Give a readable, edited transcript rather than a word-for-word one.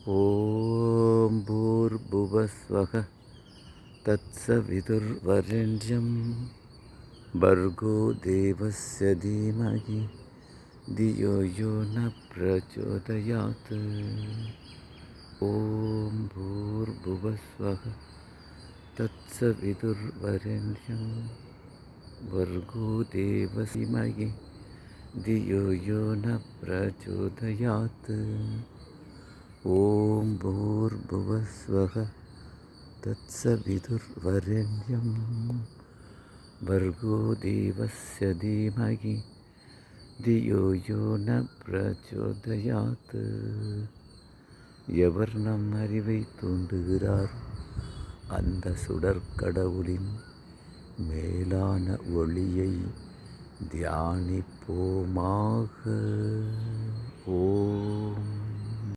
ॐ भूर्भुवस्वः तत्सवितुर्वरेण्यं भर्गो देवस्य धीमहि धियो यो न प्रचोदयात्। ॐ भूर्भुवस्वः तत्सवितुर्वरेण्यं भर्गो देवस्य धीमहि धियो यो न प्रचोदयात्। ॐ भूर्भुवस्वः तत्सवितुर्वरेण्यं भर्गो देवस्य धीमहि धियो यो न प्रचोदयात्. எவர் நம் அறிவை தூண்டுகிறார் அந்த சுடற்கடவுளின் மேலான ஒளியை தியானிப்போமாக. ஓம்